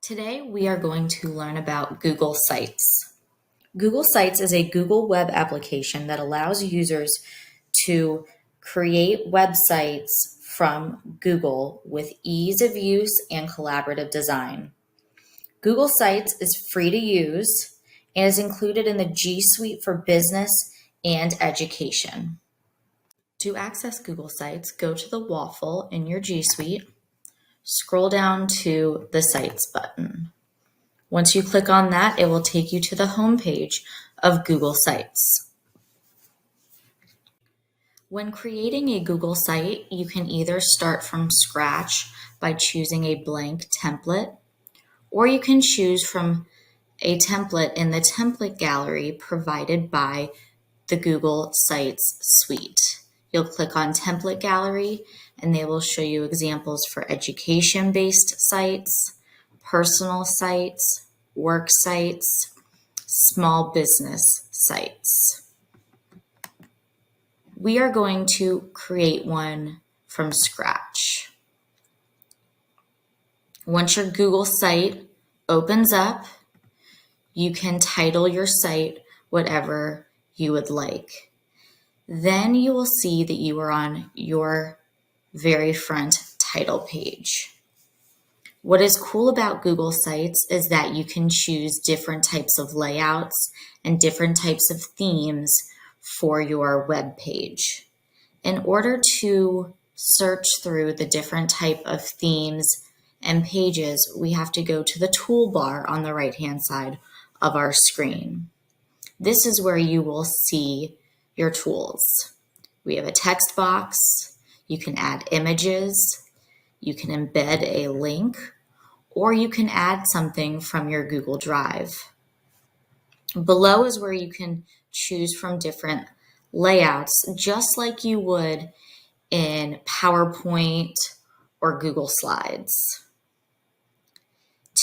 Today, we are going to learn about Google Sites. Google Sites is a Google web application that allows users to create websites from Google with ease of use and collaborative design. Google Sites is free to use and is included in the G Suite for business and education. To access Google Sites, go to the waffle in your G Suite, scroll down to the Sites button. Once you click on that, it will take you to the home page of Google Sites. When creating a Google site, you can either start from scratch by choosing a blank template, or you can choose from a template in the template gallery provided by the Google Sites suite. You'll click on Template Gallery, and they will show you examples for education-based sites, personal sites, work sites, small business sites. We are going to create one from scratch. Once your Google site opens up, you can title your site whatever you would like. Then you will see that you are on your very front title page. What is cool about Google Sites is that you can choose different types of layouts and different types of themes for your web page. In order to search through the different type of themes and pages, we have to go to the toolbar on the right-hand side of our screen. This is where you will see your tools. We have a text box, you can add images, you can embed a link, or you can add something from your Google Drive. Below is where you can choose from different layouts, just like you would in PowerPoint or Google Slides.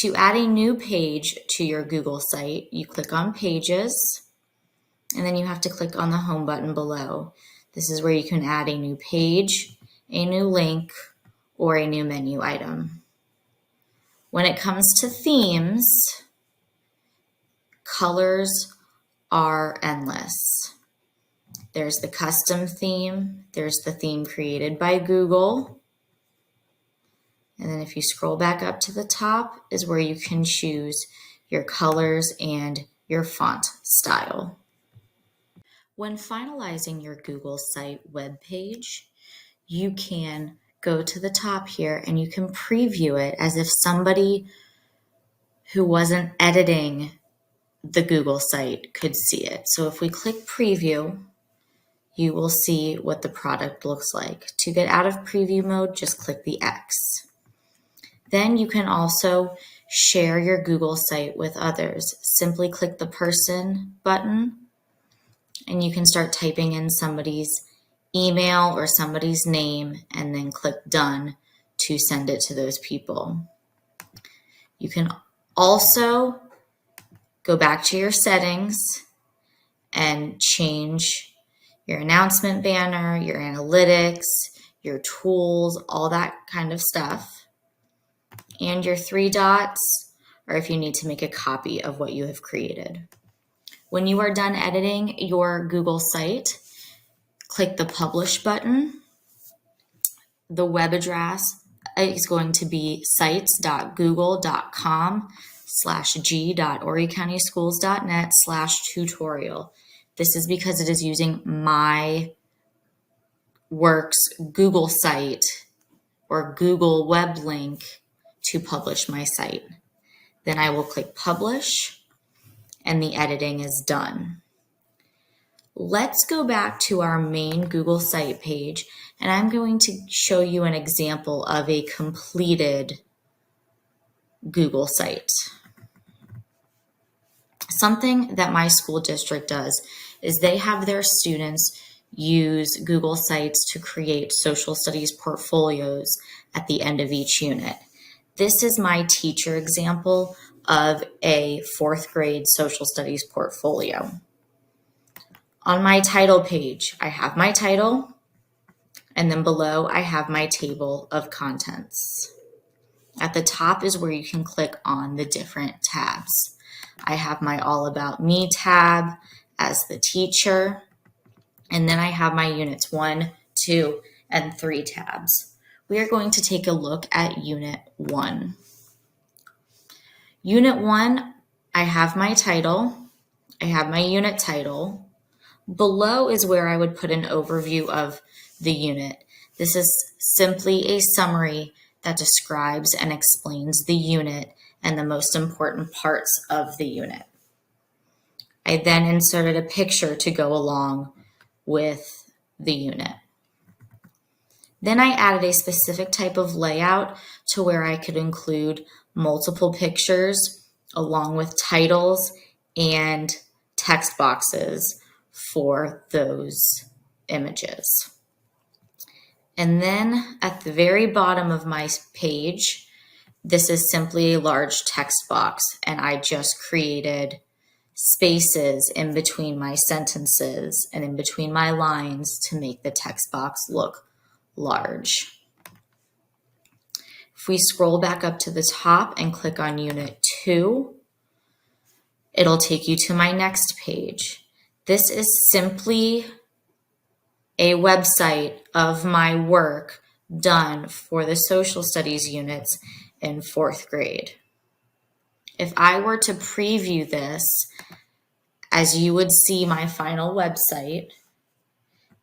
To add a new page to your Google site, you click on Pages, and then you have to click on the Home button below. This is where you can add a new page, a new link, or a new menu item. When it comes to themes, colors are endless. There's the custom theme, there's the theme created by Google, and then if you scroll back up to the top is where you can choose your colors and your font style. When finalizing your Google site web page, you can go to the top here and you can preview it as if somebody who wasn't editing the Google site could see it. So if we click preview, you will see what the product looks like. To get out of preview mode, just click the X. Then you can also share your Google site with others. Simply click the person button and you can start typing in somebody's email or somebody's name and then click done to send it to those people. You can also go back to your settings and change your announcement banner, your analytics, your tools, all that kind of stuff. And your three dots are if you need to make a copy of what you have created. When you are done editing your Google site, click the Publish button. The web address is going to be sites.google.com/g.horrycountyschools.net/tutorial. This is because it is using my Works Google site or Google web link to publish my site. Then I will click Publish and the editing is done. Let's go back to our main Google site page and I'm going to show you an example of a completed Google site. Something that my school district does is they have their students use Google Sites to create social studies portfolios at the end of each unit. This is my teacher example of a 4th grade social studies portfolio. On my title page, I have my title, and then below I have my table of contents. At the top is where you can click on the different tabs. I have my All About Me tab as the teacher, and then I have my Units 1, 2, and 3 tabs. We are going to take a look at Unit 1. Unit 1, I have my title, I have my unit title. Below is where I would put an overview of the unit. This is simply a summary that describes and explains the unit and the most important parts of the unit. I then inserted a picture to go along with the unit. Then I added a specific type of layout to where I could include multiple pictures along with titles and text boxes for those images. And then at the very bottom of my page, this is simply a large text box, and I just created spaces in between my sentences and in between my lines to make the text box look large. If we scroll back up to the top and click on Unit 2, it'll take you to my next page. This is simply a website of my work done for the social studies units in 4th grade. If I were to preview this, as you would see my final website,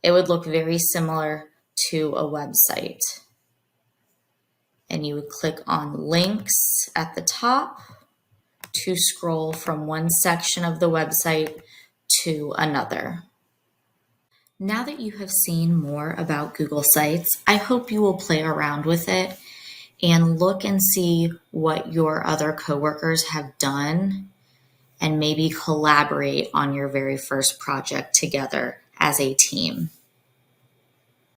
it would look very similar to a website. And you would click on links at the top to scroll from one section of the website to another. Now that you have seen more about Google Sites, I hope you will play around with it and look and see what your other coworkers have done and maybe collaborate on your very first project together as a team.